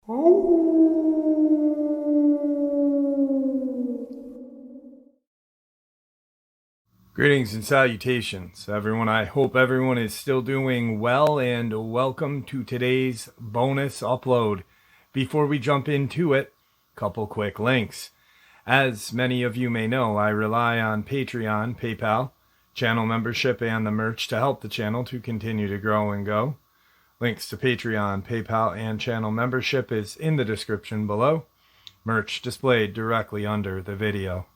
Greetings and salutations, everyone. I hope everyone is still doing well, and welcome to today's bonus upload. Before we jump into it, a couple quick links. As many of you may know, I rely on Patreon, PayPal, channel membership, and the merch to help the channel to continue to grow and go. Links to Patreon, PayPal, and channel membership is in the description below. Merch displayed directly under the video.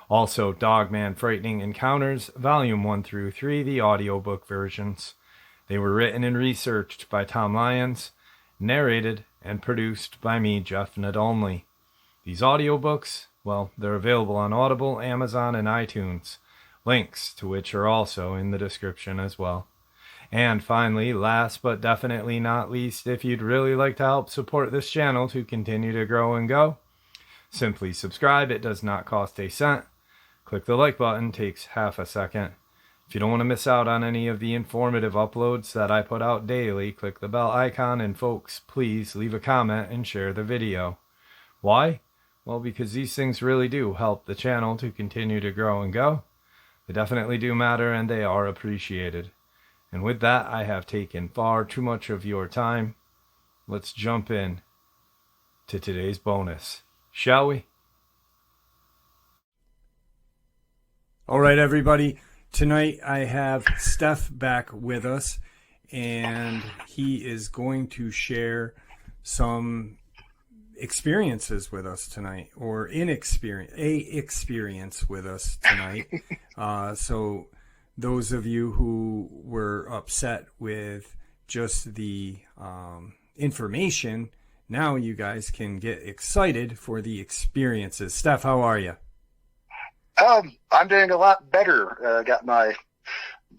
Also, Dogman Frightening Encounters, Volume 1 through 3, the audiobook versions. They were written and researched by Tom Lyons, narrated and produced by me, Jeff Nadolny. These audiobooks, well, they're available on Audible, Amazon, and iTunes, links to which are also in the description as well. And finally, last but definitely not least, if you'd really like to help support this channel to continue to grow and go, simply subscribe. It does not cost a cent. Click the like button, takes half a second. If you don't want to miss out on any of the informative uploads that I put out daily, click the bell icon, and folks, please leave a comment and share the video. Why? Well, because these things really do help the channel to continue to grow and go. They definitely do matter, and they are appreciated. And with that, I have taken far too much of your time. Let's jump in to today's bonus, shall we? All right, everybody. Tonight I have Steph back with us, and he is going to share some experiences with us tonight, or experience with us tonight. So those of you who were upset with just the information, now you guys can get excited for the experiences. Steph, how are you? I'm doing a lot better. Got my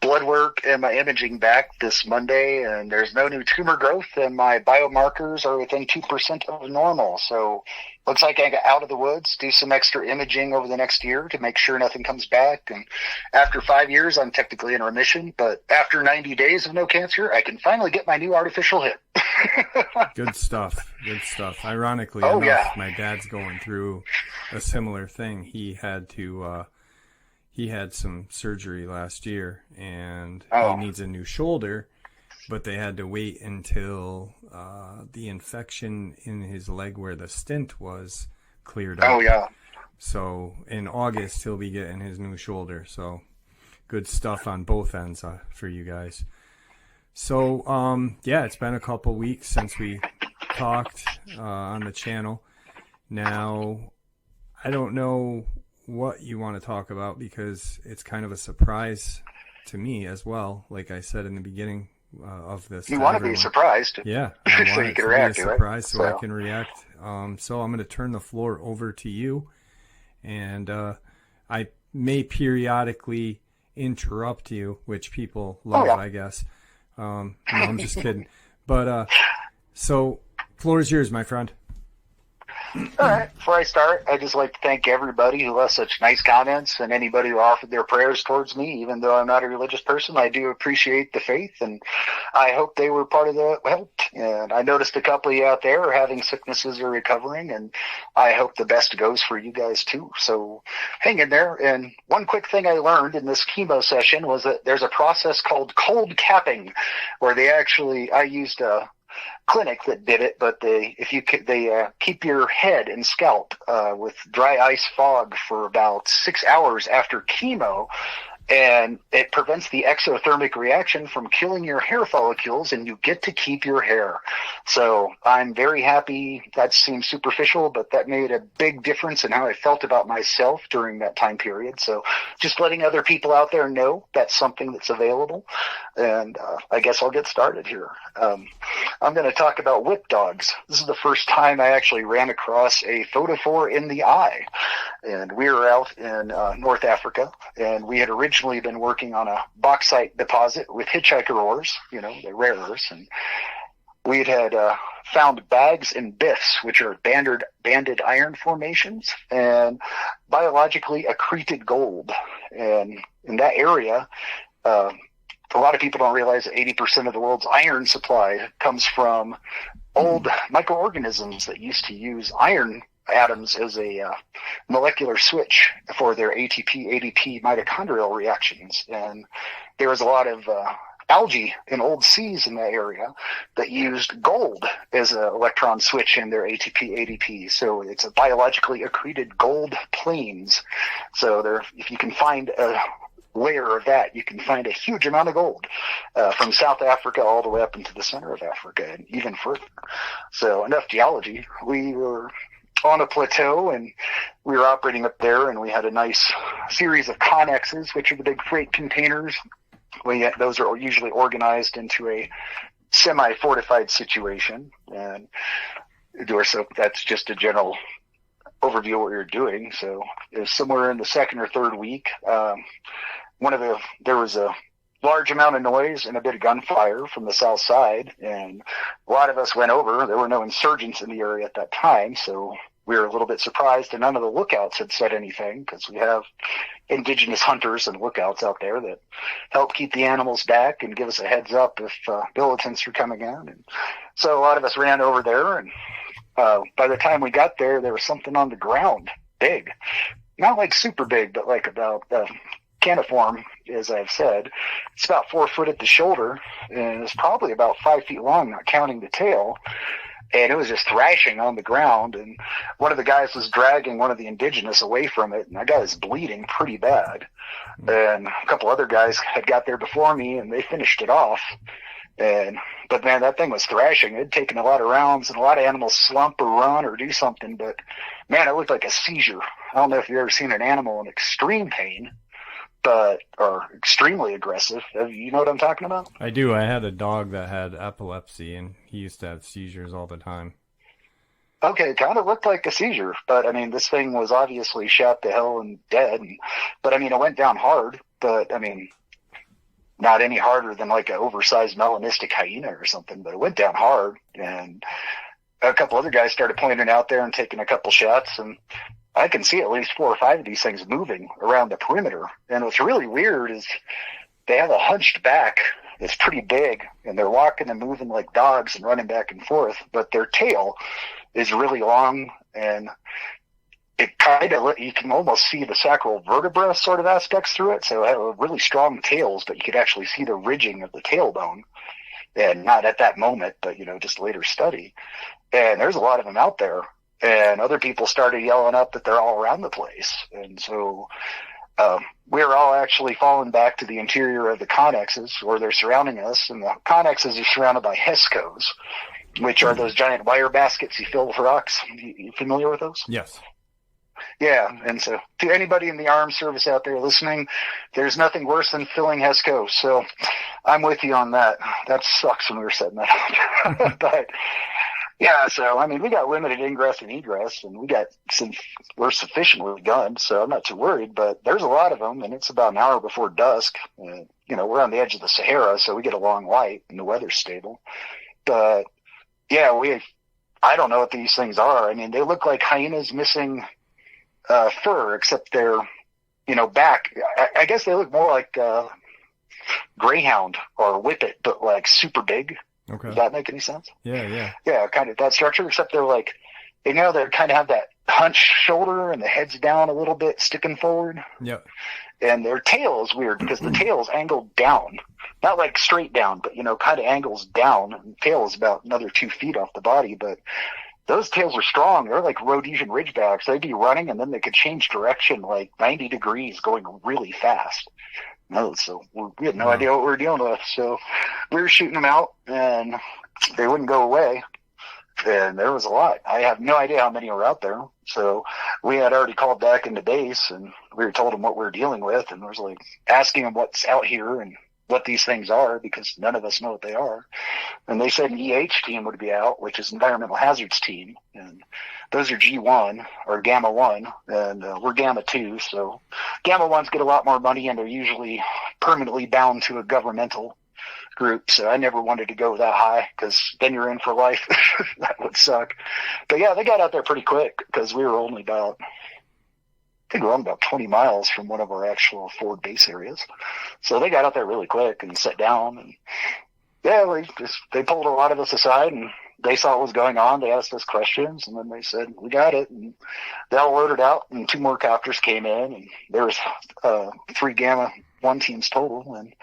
blood work and my imaging back this Monday, and there's no new tumor growth, and my biomarkers are within 2% of normal. So looks like I got out of the woods, do some extra imaging over the next year to make sure nothing comes back. And after 5 years, I'm technically in remission, but after 90 days of no cancer, I can finally get my new artificial hip. Good stuff. Good stuff. Ironically enough, my dad's going through a similar thing. He had to, he had some surgery last year, and he needs a new shoulder, but they had to wait until the infection in his leg where the stent was cleared up. Oh, yeah. So in August, he'll be getting his new shoulder. So good stuff on both ends for you guys. So, yeah, it's been a couple weeks since we talked on the channel. Now, I don't know what you want to talk about because it's kind of a surprise to me as well. Like I said in the beginning of this, you want to be surprised, yeah, so you can react to it. Surprise, so I can react. So I'm going to turn the floor over to you, and I may periodically interrupt you, which people love, I guess. No, I'm just kidding. But so, floor is yours, my friend. All right. Before I start, I'd just like to thank everybody who left such nice comments and anybody who offered their prayers towards me. Even though I'm not a religious person, I do appreciate the faith, and I hope they were part of the help. And I noticed a couple of you out there are having sicknesses or recovering, and I hope the best goes for you guys too. So hang in there. And one quick thing I learned in this chemo session was that there's a process called cold capping, where I used a clinic that did it, but they keep your head and scalp with dry ice fog for about 6 hours after chemo, and it prevents the exothermic reaction from killing your hair follicles, and you get to keep your hair. So I'm very happy. That seems superficial, but that made a big difference in how I felt about myself during that time period. So just letting other people out there know that's something that's available. And I guess I'll get started here. I'm going to talk about whip dogs. This is the first time I actually ran across a photophore in the eye. And we were out in North Africa, and we had originally been working on a bauxite deposit with hitchhiker ores, the rare earths, and we had found bags and biffs, which are banded iron formations, and biologically accreted gold. And in that area, a lot of people don't realize that 80% of the world's iron supply comes from old microorganisms that used to use iron atoms as a molecular switch for their ATP, ADP mitochondrial reactions. And there was a lot of algae in old seas in that area that used gold as an electron switch in their ATP, ADP. So it's a biologically accreted gold plains. So there, if you can find a layer of that, you can find a huge amount of gold from South Africa all the way up into the center of Africa and even further. So enough geology. We were on a plateau and we were operating up there, and we had a nice series of connexes, which are the big freight containers. Those are usually organized into a semi-fortified situation, and so that's just a general overview of what we were doing. So it was somewhere in the second or third week. There was a large amount of noise and a bit of gunfire from the south side, and a lot of us went over. There were no insurgents in the area at that time, so we were a little bit surprised, and none of the lookouts had said anything, because we have indigenous hunters and lookouts out there that help keep the animals back and give us a heads up if militants are coming in. And so a lot of us ran over there, and by the time we got there, there was something on the ground, big. Not like super big, but like about caniform, as I've said. It's about 4 foot at the shoulder, and it's probably about 5 feet long, not counting the tail. And it was just thrashing on the ground, and one of the guys was dragging one of the indigenous away from it, and that guy was bleeding pretty bad. And a couple other guys had got there before me, and they finished it off. But man, that thing was thrashing. It had taken a lot of rounds, and a lot of animals slump or run or do something, but man, it looked like a seizure. I don't know if you've ever seen an animal in extreme pain, or extremely aggressive. You know what I'm talking about? I do. I had a dog that had epilepsy, and he used to have seizures all the time. Okay, it kind of looked like a seizure, but I mean, this thing was obviously shot to hell and dead. But I mean, it went down hard, but I mean, not any harder than like an oversized melanistic hyena or something, but it went down hard. And a couple other guys started pointing out there and taking a couple shots, and I can see at least 4 or 5 of these things moving around the perimeter. And what's really weird is they have a hunched back that's pretty big, and they're walking and moving like dogs and running back and forth, but their tail is really long, and it kind of, you can almost see the sacral vertebra sort of aspects through it. So it have really strong tails, but you could actually see the ridging of the tailbone. And not at that moment, but, just later study. And there's a lot of them out there. And other people started yelling up that they're all around the place. And so we're all actually falling back to the interior of the connexes, or they're surrounding us. And the connexes are surrounded by HESCOs, which are those giant wire baskets you fill with rocks. You familiar with those? Yes. Yeah, and so to anybody in the armed service out there listening, there's nothing worse than filling HESCO. So I'm with you on that. That sucks when we were setting that up. But yeah, so I mean, we got limited ingress and egress, and we're sufficiently gunned, so I'm not too worried. But there's a lot of them, and it's about an hour before dusk. We're on the edge of the Sahara, so we get a long light, and the weather's stable. But yeah, I don't know what these things are. I mean, they look like hyenas missing fur, except they're, back. I guess they look more like greyhound or whippet, but like super big. Okay. Does that make any sense? Yeah. Yeah, kind of that structure, except they're like, they kind of have that hunched shoulder and the head's down a little bit, sticking forward. Yep. And their tail is weird because the tail's angled down. Not like straight down, but, kind of angles down. And the tail is about another 2 feet off the body, but those tails are strong. They're like Rhodesian ridgebacks. They'd be running, and then they could change direction like 90 degrees going really fast. So we had no idea what we were dealing with. So we were shooting them out, and they wouldn't go away. And there was a lot. I have no idea how many were out there. So we had already called back into base, and we were told them what we were dealing with, and I was like asking them what's out here and what these things are, because none of us know what they are. And they said an EH team would be out, which is Environmental Hazards Team. And those are G1 or Gamma 1, and we're Gamma 2. So Gamma 1s get a lot more money, and they're usually permanently bound to a governmental group. So I never wanted to go that high, because then you're in for life. That would suck. But yeah, they got out there pretty quick, because we were only about, I think we're only about 20 miles from one of our actual forward base areas. So they got out there really quick and sat down, and yeah, they pulled a lot of us aside, and they saw what was going on. They asked us questions, and then they said, we got it. And they all loaded out, and 2 more copters came in, and there was 3 Gamma 1 teams total. And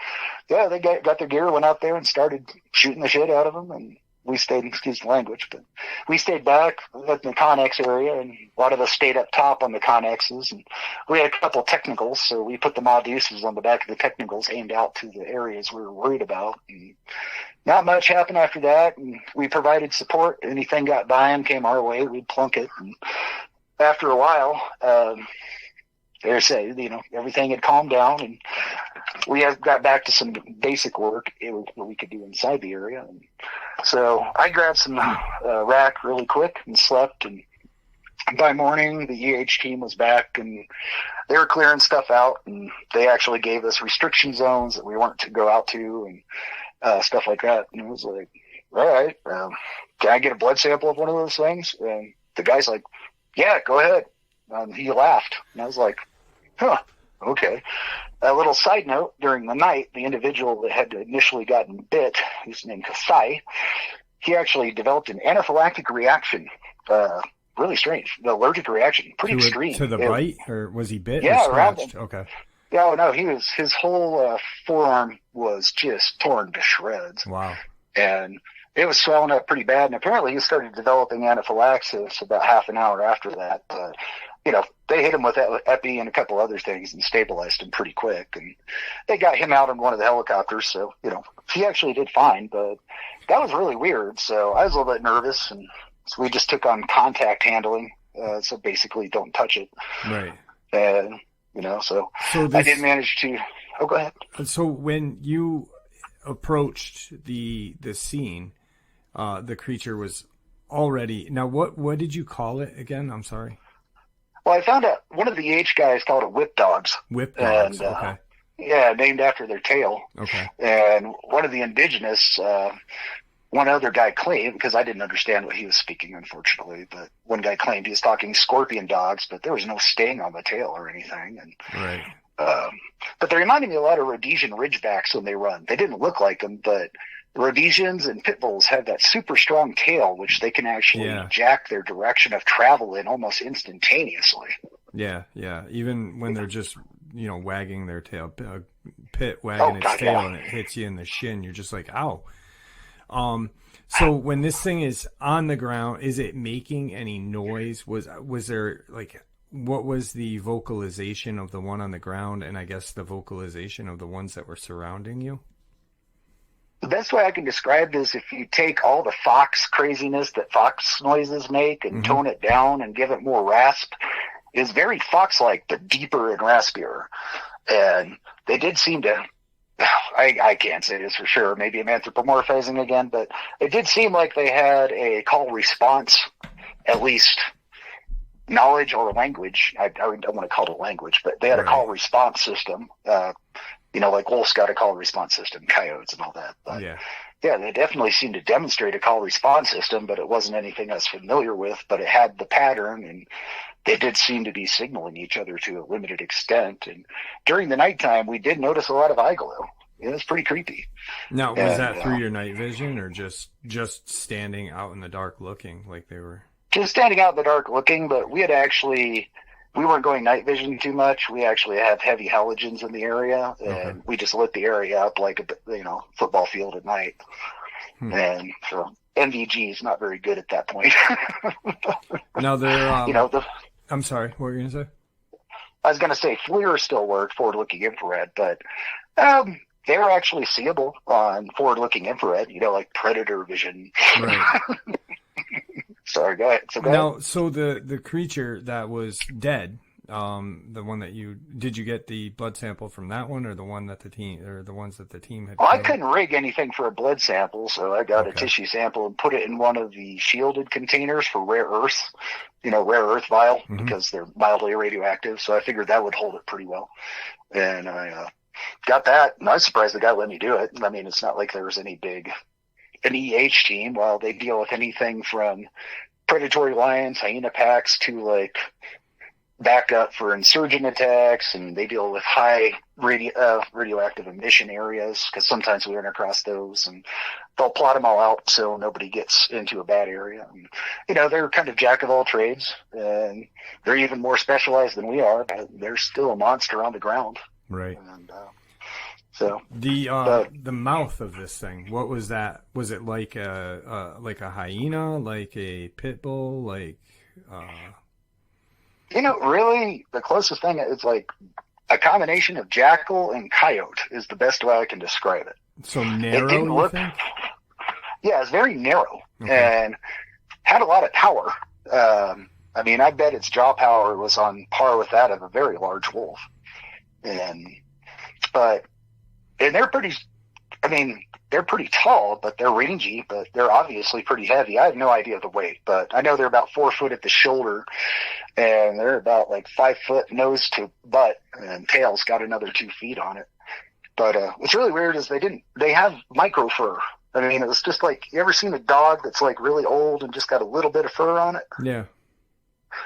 yeah, they got their gear, went out there and started shooting the shit out of them. And we stayed, excuse the language, but we stayed back at the Connex area, and a lot of us stayed up top on the Connexes. And we had a couple technicals, so we put the mod deuces on the back of the technicals aimed out to the areas we were worried about. And not much happened after that, and we provided support. Anything got by and came our way, we'd plunk it. And after a while, everything had calmed down, and we got back to some basic work that we could do inside the area. And so I grabbed some rack really quick and slept, and by morning the EH team was back, and they were clearing stuff out, and they actually gave us restriction zones that we weren't to go out to, and stuff like that. And it was like, all right, can I get a blood sample of one of those things? And the guy's like, yeah, go ahead. He laughed, and I was like, huh, okay. A little side note, during the night, the individual that had initially gotten bit, who's named Kasai, he actually developed an anaphylactic reaction. Really strange. The allergic reaction, pretty extreme. To the bite, or was he bit? Yeah, or around. Okay. Yeah, no, his whole forearm was just torn to shreds. Wow. And it was swelling up pretty bad, and apparently he started developing anaphylaxis about half an hour after that. They hit him with epi and a couple other things and stabilized him pretty quick, and they got him out on one of the helicopters. So, he actually did fine, but that was really weird. So I was a little bit nervous, and so we just took on contact handling. So basically don't touch it. Right. And, so I did manage to, go ahead. So when you approached the scene, the creature was already, now what did you call it again? I'm sorry. Well, I found out one of the H guys called it whip dogs. Whip dogs, and, okay. Yeah, named after their tail. Okay. And one of the indigenous, one other guy claimed, because I didn't understand what he was speaking, unfortunately, but one guy claimed he was talking scorpion dogs, but there was no sting on the tail or anything. And right. But they reminded me a lot of Rhodesian Ridgebacks when they run. They didn't look like them, but Rhodesians and pit bulls have that super strong tail, which they can actually jack their direction of travel in almost instantaneously. Yeah, yeah. Even when they're just, wagging their tail, pit wagging its tail, and it hits you in the shin, you're just like, ow. So when this thing is on the ground, is it making any noise? Was there, what was the vocalization of the one on the ground, and I guess the vocalization of the ones that were surrounding you? The best way I can describe it is if you take all the fox craziness that fox noises make and tone it down and give it more rasp, it's very fox-like, but deeper and raspier. And they did seem to, I can't say this for sure, maybe I'm anthropomorphizing again, but it did seem like they had a call response, at least knowledge or language. I don't want to call it a language, but they had a call response system. Like wolves got a call response system, coyotes and all that. But yeah, they definitely seemed to demonstrate a call response system, but it wasn't anything I was familiar with, but it had the pattern, and they did seem to be signaling each other to a limited extent. And during the nighttime, we did notice a lot of eye glow. It was pretty creepy. Now, was that through your night vision, or just standing out in the dark looking like they were? Just standing out in the dark looking, but we weren't going night vision too much. We actually have heavy halogens in the area, and we just lit the area up like a football field at night. And so NVG is not very good at that point. Now I'm sorry, what were you gonna say? I was gonna say FLIR still worked, forward-looking infrared, but they were actually seeable on forward-looking infrared. Like predator vision. Right. Sorry, go ahead. So the creature that was dead, the one that did you get the blood sample from that one, or the one that the ones that the team had? Well, I couldn't rig anything for a blood sample, so I got a tissue sample and put it in one of the shielded containers for rare earth, rare earth vial, because they're mildly radioactive. So I figured that would hold it pretty well, and I got that. And I was surprised the guy let me do it. I mean, it's not like there was an EH team. While they deal with anything from predatory lions, hyena packs to backup for insurgent attacks, and they deal with high radioactive emission areas because sometimes we run across those, and they'll plot them all out so nobody gets into a bad area. And, they're kind of jack of all trades, and they're even more specialized than we are, but they're still a monster on the ground. Right. And so the mouth of this thing, what was that? Was it like a hyena, like a pit bull, like? Really, the closest thing is like a combination of jackal and coyote is the best way I can describe it. So narrow, you think? Yeah, it's very narrow, okay. And had a lot of power. I bet its jaw power was on par with that of a very large wolf. And they're pretty, they're pretty tall, but they're rangy, but they're obviously pretty heavy. I have no idea the weight, but I know they're about 4 foot at the shoulder, and they're about like 5 foot nose to butt, and tail's got another 2 feet on it. But what's really weird is they have micro fur. It was just like, you ever seen a dog that's like really old and just got a little bit of fur on it? Yeah.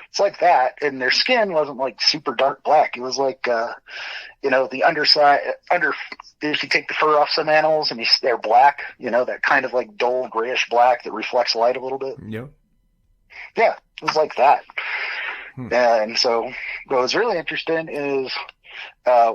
It's like that, and their skin wasn't like super dark black. It was like, the underside, if you take the fur off some animals and they're black, that kind of like dull grayish black that reflects light a little bit. Yep. Yeah, it was like that. Hmm. And so what was really interesting is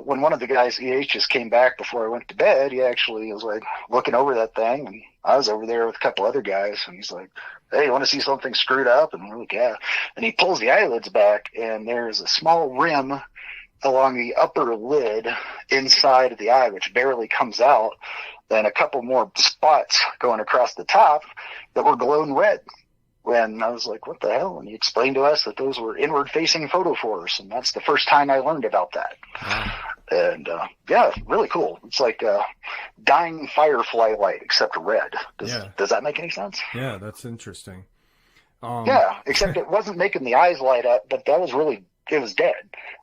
when one of the guys, EHs, came back before I went to bed, he actually was like looking over that thing, and I was over there with a couple other guys, and he's like, "Hey, you want to see something screwed up?" And we're like, "Yeah." And he pulls the eyelids back, and there's a small rim along the upper lid inside of the eye, which barely comes out, and a couple more spots going across the top that were glowing red. When I was like, "What the hell?" And he explained to us that those were inward-facing photophores, and that's the first time I learned about that. Wow. And really cool. It's like a dying firefly light, except red. Does that make any sense? Yeah, that's interesting. Except it wasn't making the eyes light up, but it was dead.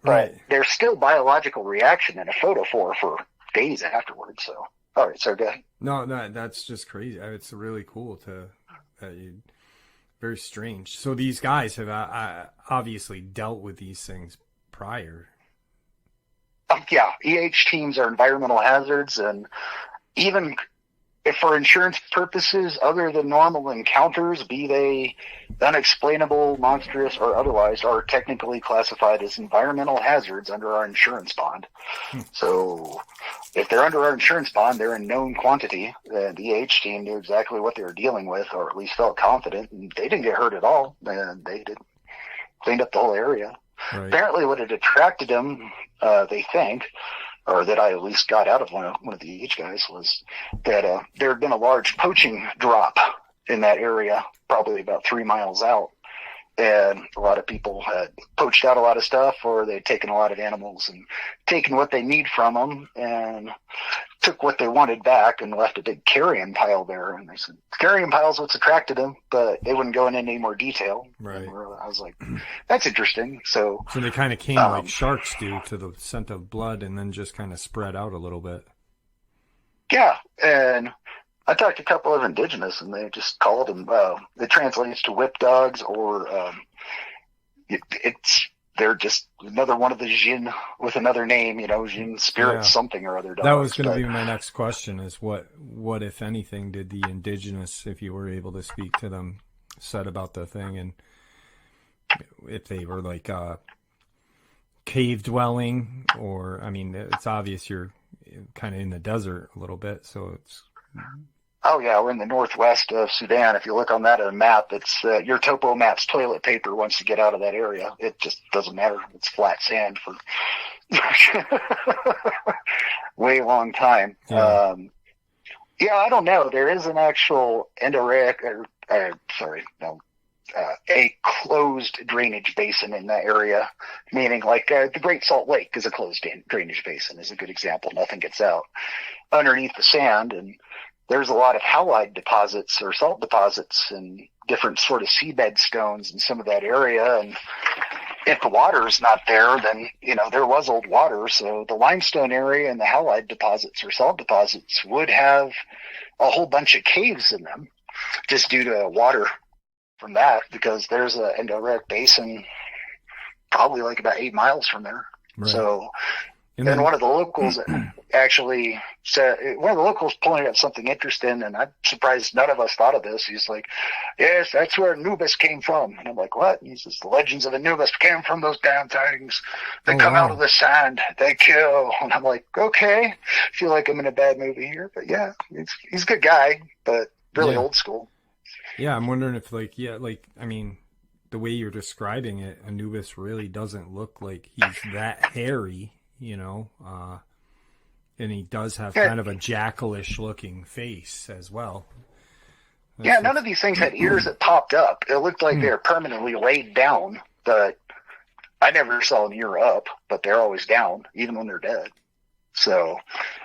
But right. There's still biological reaction in a photophore for days afterwards. So, all right, so go ahead. No, that's just crazy. It's really cool very strange. So these guys have obviously dealt with these things prior. EH teams are environmental hazards, and even if for insurance purposes, other than normal encounters, be they unexplainable, monstrous, or otherwise, are technically classified as environmental hazards under our insurance bond. So if they're under our insurance bond, they're in known quantity, and the EH team knew exactly what they were dealing with, or at least felt confident, and they didn't get hurt at all, and they cleaned up the whole area. Right. Apparently what had attracted them, they think, or that I at least got out of one of the EH guys, was that there had been a large poaching drop in that area, probably about 3 miles out. And a lot of people had poached out a lot of stuff, or they'd taken a lot of animals and taken what they need from them and took what they wanted back and left a big carrion pile there. And they said, carrion pile's what's attracted them, but they wouldn't go into any more detail. Right. And I was like, that's interesting. So they kind of came like sharks do to the scent of blood, and then just kind of spread out a little bit. Yeah. And I talked to a couple of indigenous, and they just called them, it translates to whip dogs, or they're just another one of the Jin with another name, Jin spirits, something or other dogs. That was going to be my next question, is what, if anything, did the indigenous, if you were able to speak to them, said about the thing, and if they were like cave dwelling, or, it's obvious you're kind of in the desert a little bit, so it's... Oh, yeah, we're in the northwest of Sudan. If you look on that on a map, it's your topo map's toilet paper once you get out of that area. It just doesn't matter. It's flat sand for way long time. Yeah. I don't know. There is an actual a closed drainage basin in that area, meaning like the Great Salt Lake is a closed drainage basin, is a good example. Nothing gets out underneath the sand, and there's a lot of halide deposits or salt deposits and different sort of seabed stones in some of that area. And if the water is not there, then, there was old water. So the limestone area and the halide deposits or salt deposits would have a whole bunch of caves in them just due to water from that, because there's an endorheic basin probably like about 8 miles from there. Right. So, And then one of the locals actually said, one of the locals pointed out something interesting, and I'm surprised none of us thought of this. He's like, yes, that's where Anubis came from. And I'm like, what? And he says, the legends of Anubis came from those damn things. They come out of the sand. They kill. And I'm like, okay. I feel like I'm in a bad movie here. But yeah, he's a good guy, but really old school. Yeah, I'm wondering if, I mean, the way you're describing it, Anubis really doesn't look like he's that hairy. And he does have kind of a jackalish looking face as well. None of these things had ears that popped up. It looked like they were permanently laid down, but I never saw an ear up, but they're always down, even when they're dead. So,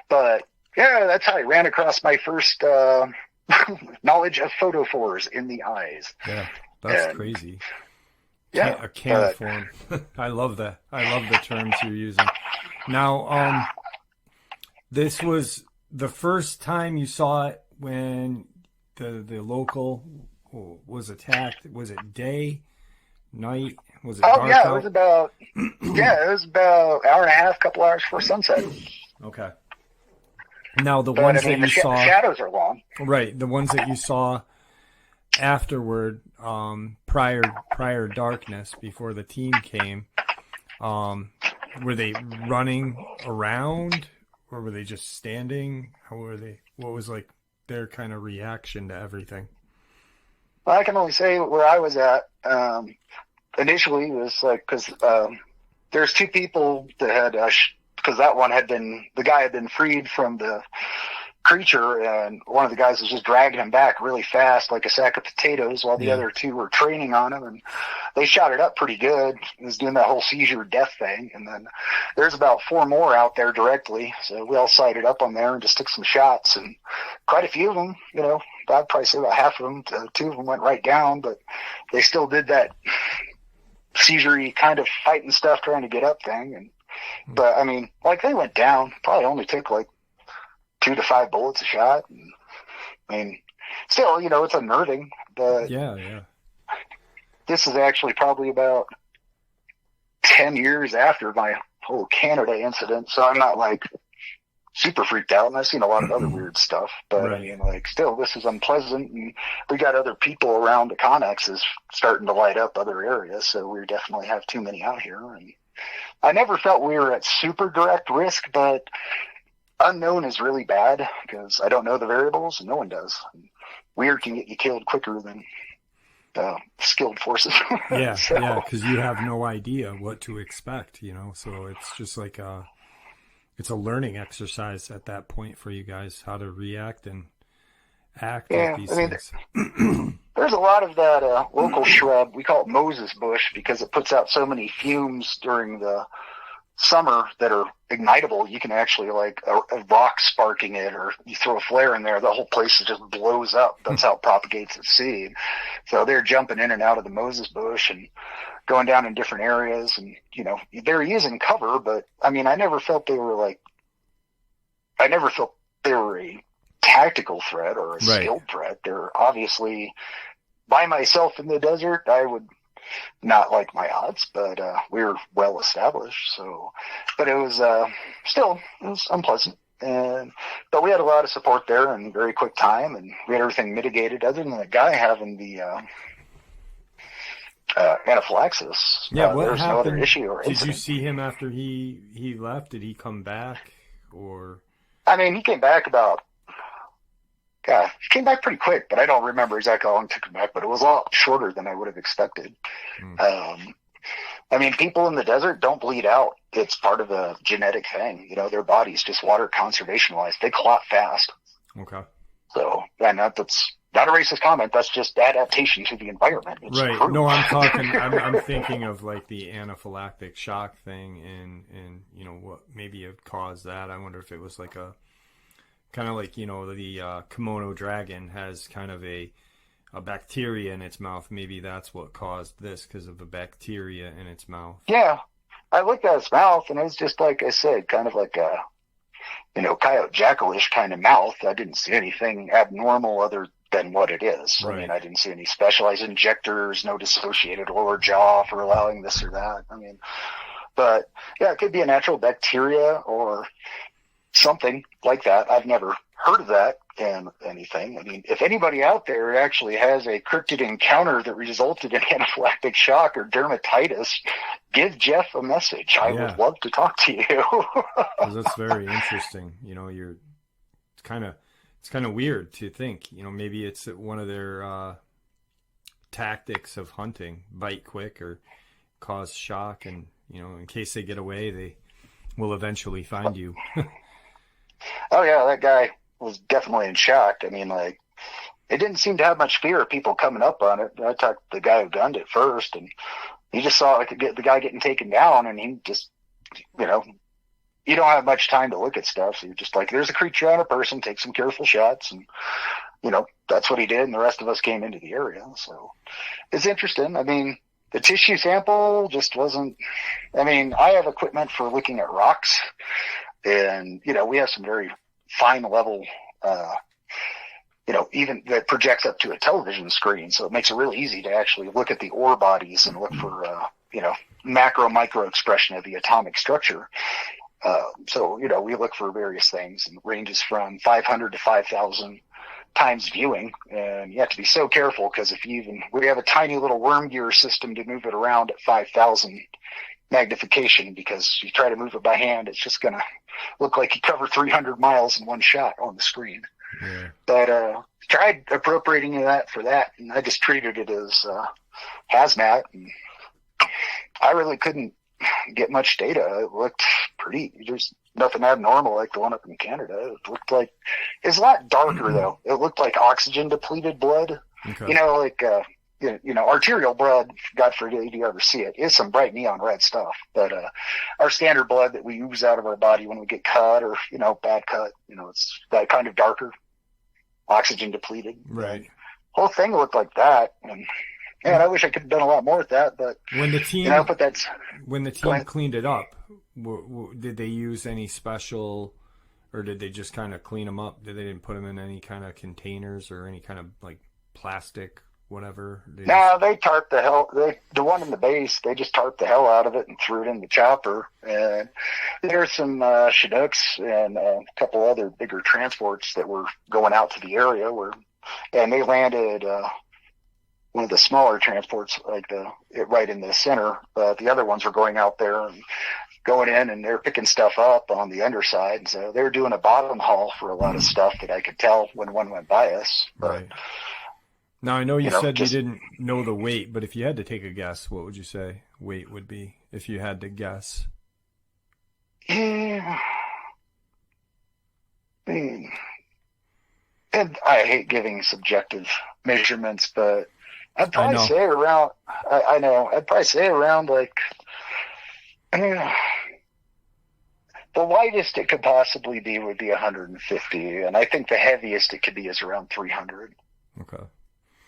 but yeah, that's how I ran across my first knowledge of photophores in the eyes. Yeah, that's crazy. Yeah, a caniform. I love that. I love the terms you're using. Now, this was the first time you saw it when the local was attacked. Was it day, night? Was it dark out? It was about hour and a half, couple hours before sunset. Okay. Now the ones that you saw, the shadows are long. Right, the ones that you saw afterward, prior darkness, before the team came, were they running around, or were they just standing? How were they? What was like their kind of reaction to everything? Well, I can only say where I was at. Initially, it was like, because there's two people that had, because the guy had been freed from the creature, and one of the guys was just dragging him back really fast like a sack of potatoes, while the other two were training on him, and they shot it up pretty good. He was doing that whole seizure death thing, and then there's about 4 more out there directly, so we all sighted up on there and just took some shots, and quite a few of them, I'd probably say about half of them, 2 of them went right down, but they still did that seizure-y kind of fighting stuff trying to get up thing, and but I mean, they went down, probably only took 2 to 5 bullets a shot. And, I mean, still, it's unnerving, but this is actually probably about 10 years after my whole Canada incident, so I'm not super freaked out, and I've seen a lot of other weird stuff, but right. I mean, still, this is unpleasant, and we got other people around the connexes starting to light up other areas, so we definitely have too many out here, and I never felt we were at super direct risk, but unknown is really bad because I don't know the variables and no one does. Weird can get you killed quicker than skilled forces. Yeah, because you have no idea what to expect, so it's just it's a learning exercise at that point for you guys, how to react and act with these things. There's a lot of that local shrub. We call it Moses bush because it puts out so many fumes during the summer that are ignitable. You can actually a rock sparking it, or you throw a flare in there, the whole place just blows up. That's how it propagates at sea. So they're jumping in and out of the Moses bush and going down in different areas, and they're using cover, but I mean, I never felt they were a tactical threat or a skilled threat. They're obviously, by myself in the desert, I would not like my odds, but we were well established. So, but it was still, it was unpleasant. But we had a lot of support there in very quick time, and we had everything mitigated. Other than the guy having the anaphylaxis, what there was happened? no other issue or incident. Did you see him after he left? Did he come back, or? I mean, he came back he came back pretty quick, but I don't remember exactly how long it took him back, but it was a lot shorter than I would have expected. I mean, people in the desert don't bleed out. It's part of a genetic thing. Their bodies, just water conservation-wise, they clot fast. Okay. So, that's not a racist comment. That's just adaptation to the environment. It's right. true. No, I'm thinking of the anaphylactic shock thing and what maybe it caused that. I wonder if it was a kind of the kimono dragon has kind of a bacteria in its mouth. Maybe that's what caused this, because of a bacteria in its mouth. Yeah. I looked at its mouth, and it was just like I said, kind of like a, coyote jackalish kind of mouth. I didn't see anything abnormal other than what it is. Right. I mean, I didn't see any specialized injectors, no dissociated lower jaw for allowing this or that. I mean, but yeah, it could be a natural bacteria or something like that. I've never heard of that in anything. I mean, if anybody out there actually has a cryptid encounter that resulted in anaphylactic shock or dermatitis, give Jeff a message. I would love to talk to you. 'Cause that's very interesting. You know, it's kind of weird to think, you know, maybe it's one of their tactics of hunting, bite quick or cause shock, and, you know, in case they get away, they will eventually find you. Oh yeah, that guy was definitely in shock. I mean, like, it didn't seem to have much fear of people coming up on it. I talked to the guy who gunned it first, and he just saw like the guy getting taken down, and he just, you know, you don't have much time to look at stuff, so you're just like, there's a creature on a person, take some careful shots, and, you know, that's what he did, and the rest of us came into the area. So it's interesting. I mean, the tissue sample just wasn't, I mean, I have equipment for looking at rocks, and, you know, we have some very fine level, you know, even that projects up to a television screen. So it makes it really easy to actually look at the ore bodies and look for, you know, macro, micro expression of the atomic structure. So, you know, we look for various things, and it ranges from 500 to 5,000 times viewing. And you have to be so careful, because we have a tiny little worm gear system to move it around at 5,000 magnification, because you try to move it by hand, it's just going to look like you cover 300 miles in one shot on the screen. Yeah. But tried appropriating that for that, and I just treated it as hazmat, and I really couldn't get much data. It looked there's nothing abnormal like the one up in Canada. It looked like, it's a lot darker though. It looked like oxygen depleted blood. Okay. You know, like you know, arterial blood, God forbid you ever see it, is some bright neon red stuff. But our standard blood that we ooze out of our body when we get cut, or, you know, bad cut, you know, it's that kind of darker, oxygen depleted. Right. Whole thing looked like that. And man, I wish I could have done a lot more with that. But when the team, you know, when the team cleaned it up, did they use any special, or did they just kind of clean them up? They didn't put them in any kind of containers or any kind of like plastic, whatever? They tarped the one in the base, they just tarped the hell out of it and threw it in the chopper. And there's some Chinooks and a couple other bigger transports that were going out to the area and they landed one of the smaller transports, like right in the center. The other ones were going out there and going in, and they're picking stuff up on the underside. So they were doing a bottom haul for a lot of stuff that I could tell when one went by us. But, right. Now, I know you said you didn't know the weight, but if you had to take a guess, what would you say weight would be if you had to guess? Yeah. And I hate giving subjective measurements, but I'd probably say around, I know, I'd probably say around like, the lightest it could possibly be would be 150, and I think the heaviest it could be is around 300. Okay.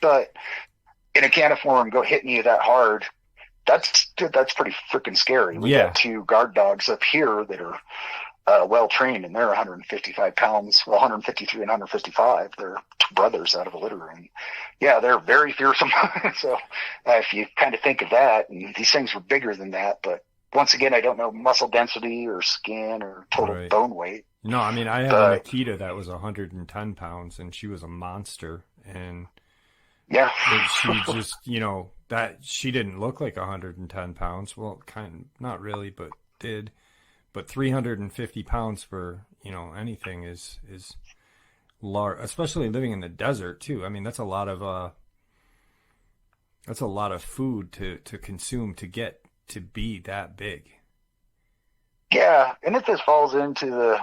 But in a caniform, hitting you that hard, that's pretty freaking scary. We got two guard dogs up here that are well trained, and they're 155 pounds, 153 and 155. They're two brothers out of a litter, and they're very fearsome. So if you kind of think of that, and these things were bigger than that, but once again, I don't know muscle density or skin or total bone weight. No, I mean, I had a Nikita that was 110 pounds, and she was a monster. And she just, you know, that she didn't look like 110 pounds. Well, not really, but did. But 350 pounds for, you know, anything is large, especially living in the desert too. I mean, that's a lot of food to consume to get to be that big. Yeah, and it just falls into the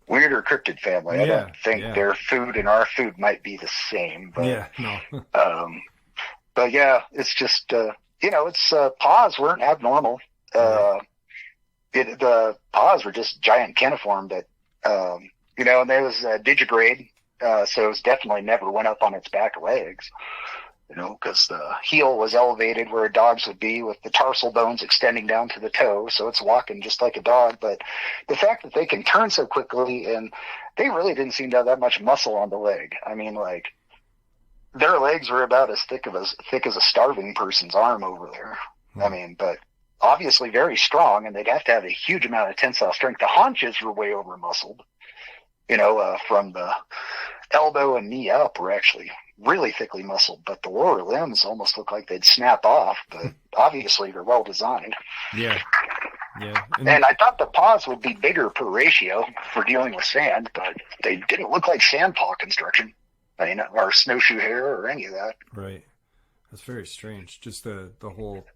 weirder cryptid family. I don't think their food and our food might be the same. But, but it's just, you know, its paws weren't abnormal. The paws were just giant caniform that, you know, and there was digigrade, so it definitely never went up on its back legs. You know, because the heel was elevated where a dog's would be, with the tarsal bones extending down to the toe, so it's walking just like a dog. But the fact that they can turn so quickly, and they really didn't seem to have that much muscle on the leg. I mean, like, their legs were about as thick as a starving person's arm over there. I mean, but obviously very strong, and they'd have to have a huge amount of tensile strength. The haunches were way over muscled, from the elbow and knee up were actually really thickly muscled, but the lower limbs almost look like they'd snap off, but obviously they're well designed. Yeah. Yeah. And I thought the paws would be bigger per ratio for dealing with sand, but they didn't look like sand paw construction. I mean, or snowshoe hair or any of that. Right. That's very strange. Just the whole,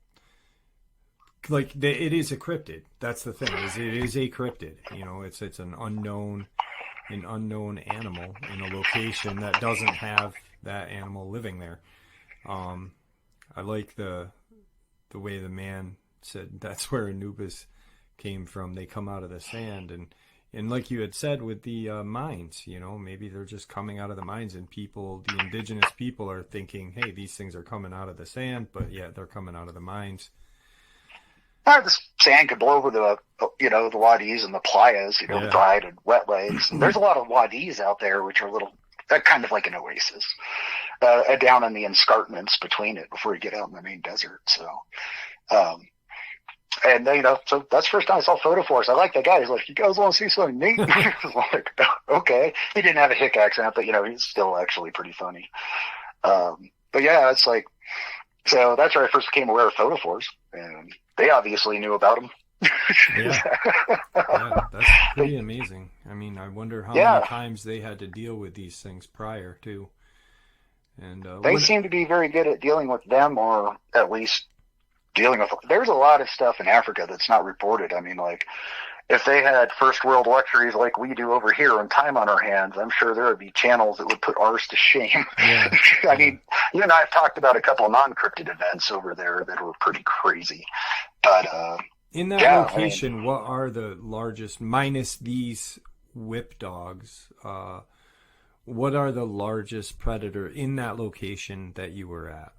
like, it is a cryptid. That's the thing. It is a cryptid. It's an unknown animal in a location that doesn't have that animal living there. I like the way the man said that's where Anubis came from. They come out of the sand, and like you had said with the mines, maybe they're just coming out of the mines, and the indigenous people are thinking, hey, these things are coming out of the sand, but yeah, they're coming out of the mines. The sand could blow over the wadis and the playas, the dried and wet lakes. And there's a lot of wadis out there, which are kind of like an oasis, down in the escarpments between it before you get out in the main desert. So, and so that's the first time I saw photophores. I like that guy. He's like, you guys want to see something neat? I was like, okay. He didn't have a hick accent, but he's still actually pretty funny. But yeah, it's like, so that's where I first became aware of photophores, and they obviously knew about them. Yeah, that's pretty amazing. I mean, I wonder how many times they had to deal with these things prior to. And they seem to be very good at dealing with them, or at least dealing with. There's a lot of stuff in Africa that's not reported. I mean, like, if they had first world luxuries like we do over here and time on our hands, I'm sure there would be channels that would put ours to shame. Yeah. I mean, you and I have talked about a couple of non-cryptid events over there that were pretty crazy. But in that location, what are the largest, minus these whip dogs, what are the largest predator in that location that you were at?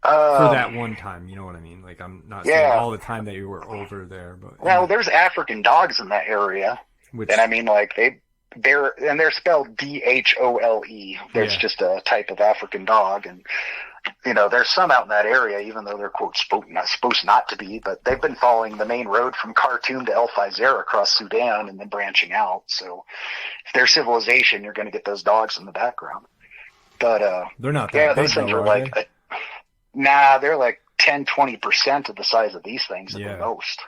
For that one time, you know what I mean? Like, I'm not saying all the time that you were over there, but well, there's African dogs in that area, and I mean, like, they're spelled DHOLE. There's just a type of African dog, and there's some out in that area, even though they're quote supposed not to be. But they've been following the main road from Khartoum to El Fazer across Sudan, and then branching out. So, if there's civilization, you're going to get those dogs in the background. But they're not that big, those things are like. Nah, they're like 10-20% of the size of these things at the most.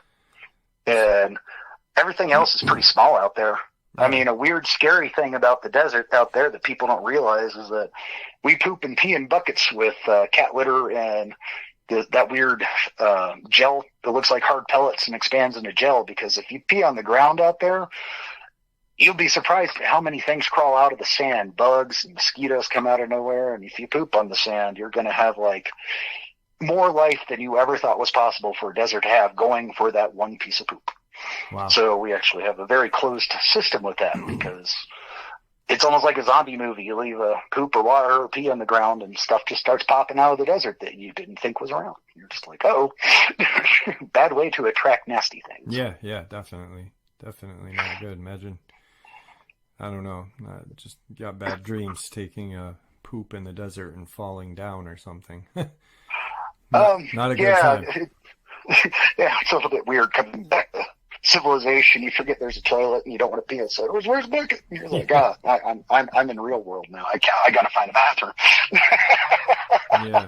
And everything else is pretty small out there. I mean, a weird, scary thing about the desert out there that people don't realize is that we poop and pee in buckets with cat litter and that weird gel that looks like hard pellets and expands into gel, because if you pee on the ground out there, you'll be surprised at how many things crawl out of the sand. Bugs and mosquitoes come out of nowhere. And if you poop on the sand, you're going to have like more life than you ever thought was possible for a desert to have, going for that one piece of poop. Wow. So we actually have a very closed system with that, because it's almost like a zombie movie. You leave a poop or water or pee on the ground and stuff just starts popping out of the desert that you didn't think was around. You're just like, oh, bad way to attract nasty things. Yeah, definitely. Definitely not good. Imagine. I don't know. I just got bad dreams taking a poop in the desert and falling down or something. not a good time. It's a little bit weird coming back to civilization. You forget there's a toilet and you don't want to pee. So where's the bucket? And you're like, I'm in real world now. I got to find a bathroom. yeah.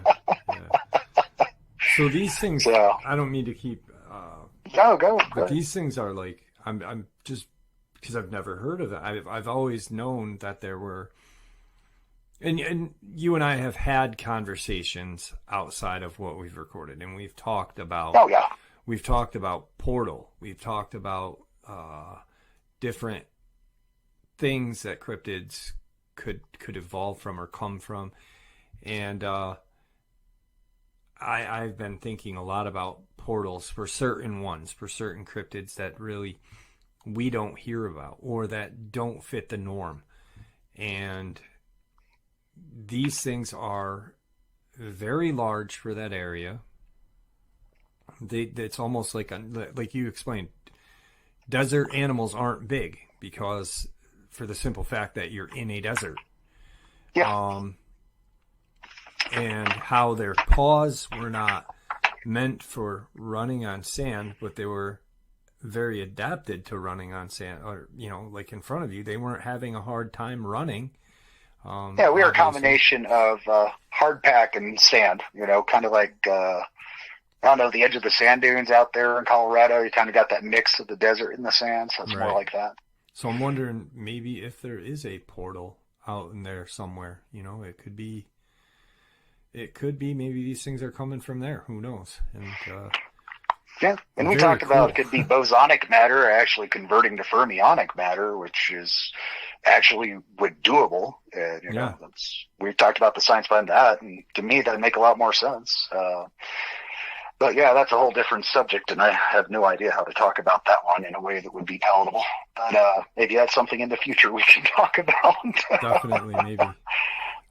So these things, I don't mean to keep. Go. But these things are like, I'm just. Because I've never heard of it. I've always known that there were, and you and I have had conversations outside of what we've recorded, and we've talked about. Oh yeah. We've talked about portal. We've talked about different things that cryptids could evolve from or come from, and I've been thinking a lot about portals for certain cryptids that really we don't hear about or that don't fit the norm. And these things are very large for that area. It's almost like you explained, desert animals aren't big because for the simple fact that you're in a desert. Yeah. And how their paws were not meant for running on sand, but they were very adapted to running on sand, or, you know, like in front of you. They weren't having a hard time running. Yeah, we are a combination of hard pack and sand, you know, kind of like, I don't know, the edge of the sand dunes out there in Colorado. You kind of got that mix of the desert and the sand, so it's more like that. So I'm wondering maybe if there is a portal out in there somewhere. You know, it could be maybe these things are coming from there. Who knows? And yeah, and we talked about it could be bosonic matter actually converting to fermionic matter, which is actually doable. You know, we've talked about the science behind that, and to me that'd make a lot more sense. But yeah, that's a whole different subject, and I have no idea how to talk about that one in a way that would be palatable. But maybe that's something in the future we can talk about. Definitely, maybe.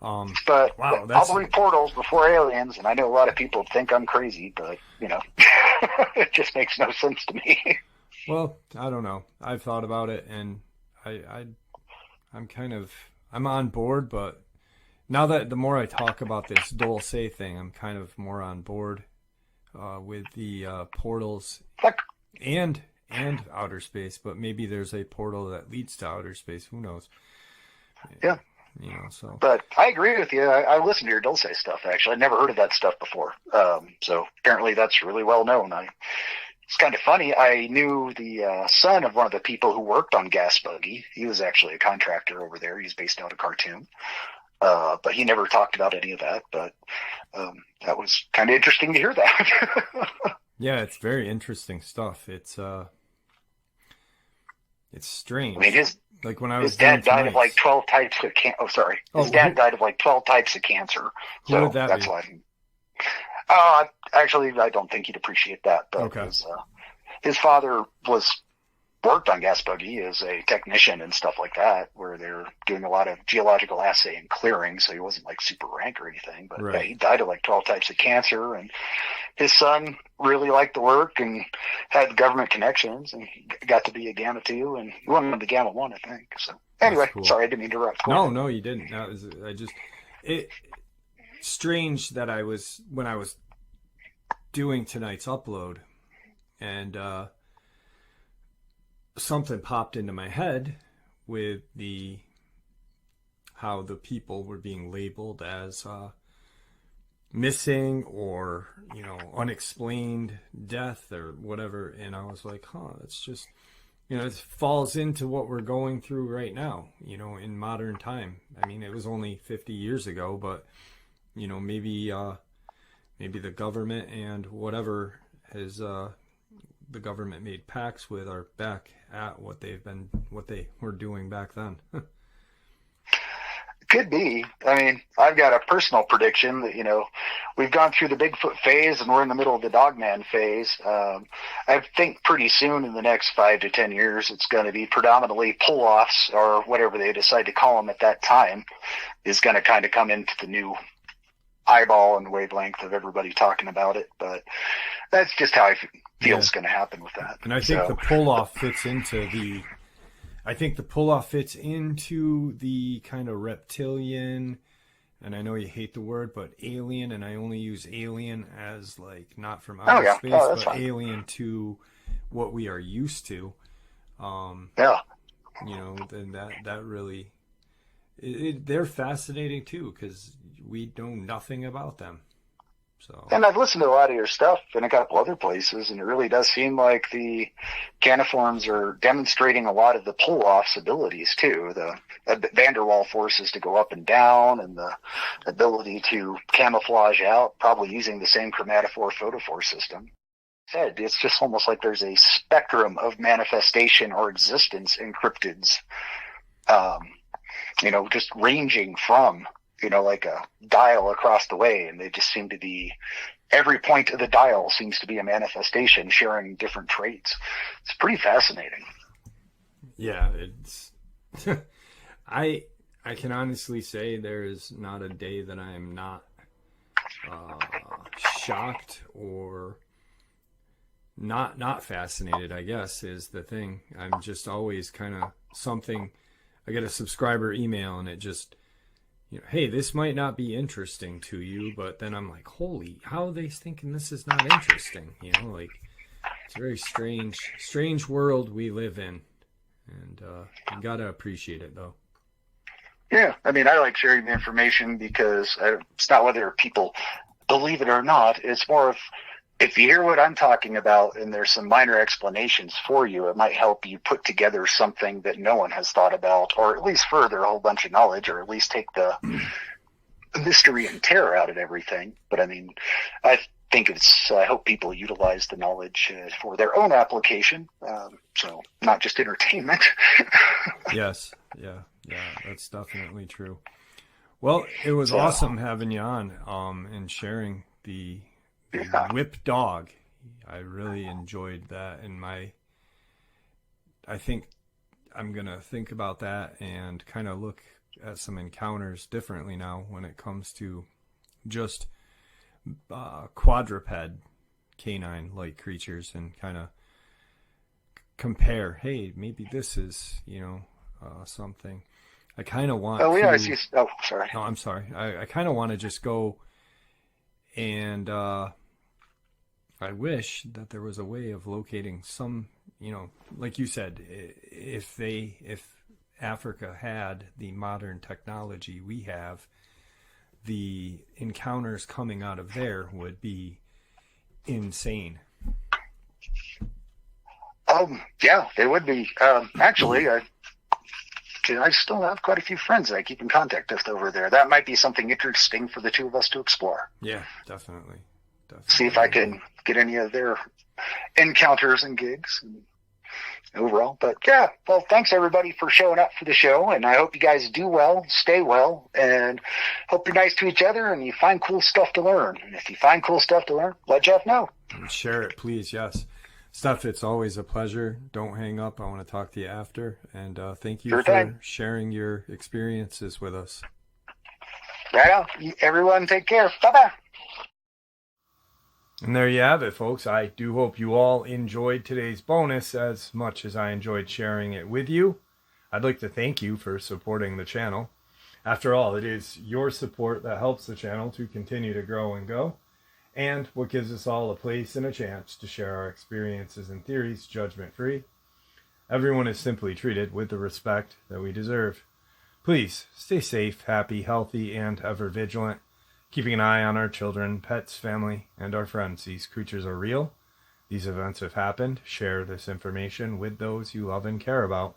But wow, I'll believe portals before aliens, and I know a lot of people think I'm crazy, but, you know, it just makes no sense to me. Well, I don't know. I've thought about it, and I'm on board, but now that the more I talk about this Dulce thing, I'm kind of more on board with the portals and outer space, but maybe there's a portal that leads to outer space. Who knows? Yeah. You know, so. But I agree with you. I listened to your Dulce stuff, actually. I'd never heard of that stuff before. So apparently that's really well known. It's kind of funny. I knew the son of one of the people who worked on Gas Buggy. He was actually a contractor over there. He's based out of Khartoum. But he never talked about any of that. But that was kind of interesting to hear that. Yeah, it's very interesting stuff. It's strange. I mean, like when I was his dad died of like 12 types of cancer. Oh, sorry. His dad died of like 12 types of cancer. So would that that's be? Why. Actually, I don't think he'd appreciate that. But okay. His father worked on Gas Buggy as a technician and stuff like that, where they're doing a lot of geological assay and clearing. So he wasn't like super rank or anything, but yeah, he died of like 12 types of cancer. And his son really liked the work and had government connections and got to be a Gamma 2 and he went on to Gamma 1, I think. So anyway, cool. Sorry, I didn't interrupt. No, you didn't. Strange that when I was doing tonight's upload and, something popped into my head with how the people were being labeled as missing or, you know, unexplained death or whatever, and I was like, it's just, you know, it falls into what we're going through right now, you know, in modern time. I mean, it was only 50 years ago, but, you know, maybe the government and whatever has the government made pacts with are back at what they were doing back then. Could be. I mean, I've got a personal prediction that, you know, we've gone through the Bigfoot phase and we're in the middle of the Dogman phase. I think pretty soon in the next 5 to 10 years, it's going to be predominantly pull-offs or whatever they decide to call them at that time is going to kind of come into the new eyeball and wavelength of everybody talking about it. But that's just how I feel it's going to happen with that. And I think the pull-off fits into the kind of reptilian, and I know you hate the word, but alien, and I only use alien as like not from outer space, but fine. Alien to what we are used to. You know, then that really, they're fascinating too, because we know nothing about them. So. And I've listened to a lot of your stuff in a couple other places, and it really does seem like the caniforms are demonstrating a lot of the pull-offs abilities too. The van der Waal forces to go up and down, and the ability to camouflage out, probably using the same chromatophore photophore system. It's just almost like there's a spectrum of manifestation or existence in cryptids, you know, just ranging from, you know, like a dial across the way, and they just seem to be, every point of the dial seems to be a manifestation sharing different traits. It's pretty fascinating. Yeah, it's I can honestly say there is not a day that I am not shocked or not fascinated, I guess, is the thing. I'm just always kind of something. I get a subscriber email and it just hey, this might not be interesting to you, but then I'm like, holy, how are they thinking this is not interesting? Like, it's a very strange world we live in, and you gotta appreciate it, though. Yeah, I mean, I like sharing the information because it's not whether people believe it or not. It's more of, if you hear what I'm talking about and there's some minor explanations for you, it might help you put together something that no one has thought about, or at least further a whole bunch of knowledge, or at least take the mystery and terror out of everything. But I mean, I hope people utilize the knowledge for their own application. So not just entertainment. Yes. Yeah, that's definitely true. Well, it was awesome having you on, and sharing the whip dog. I really enjoyed that, and I think I'm gonna think about that and kind of look at some encounters differently now when it comes to just quadruped canine like creatures, and kind of compare, hey, maybe this is something I kind of want sorry. No, I'm sorry. I kind of want to just go and I wish that there was a way of locating some, like you said, if Africa had the modern technology we have, the encounters coming out of there would be insane. Yeah, they would be. Actually, I still have quite a few friends that I keep in contact with over there. That might be something interesting for the two of us to explore. Yeah, definitely. See if I can get any of their encounters and gigs and overall. But yeah, well, thanks everybody for showing up for the show, and I hope you guys do well, stay well, and hope you're nice to each other and you find cool stuff to learn. And if you find cool stuff to learn, let Jeff know. And share it, please. Yes. Steph, it's always a pleasure. Don't hang up. I want to talk to you after. And thank you for sharing your experiences with us. Right on. Everyone take care. Bye-bye. And there you have it, folks. I do hope you all enjoyed today's bonus as much as I enjoyed sharing it with you. I'd like to thank you for supporting the channel. After all, it is your support that helps the channel to continue to grow and go, and what gives us all a place and a chance to share our experiences and theories judgment-free. Everyone is simply treated with the respect that we deserve. Please stay safe, happy, healthy, and ever vigilant, keeping an eye on our children, pets, family, and our friends. These creatures are real. These events have happened. Share this information with those you love and care about,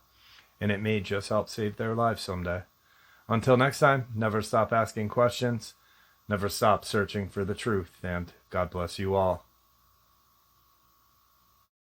and it may just help save their lives someday. Until next time, never stop asking questions. Never stop searching for the truth, and God bless you all.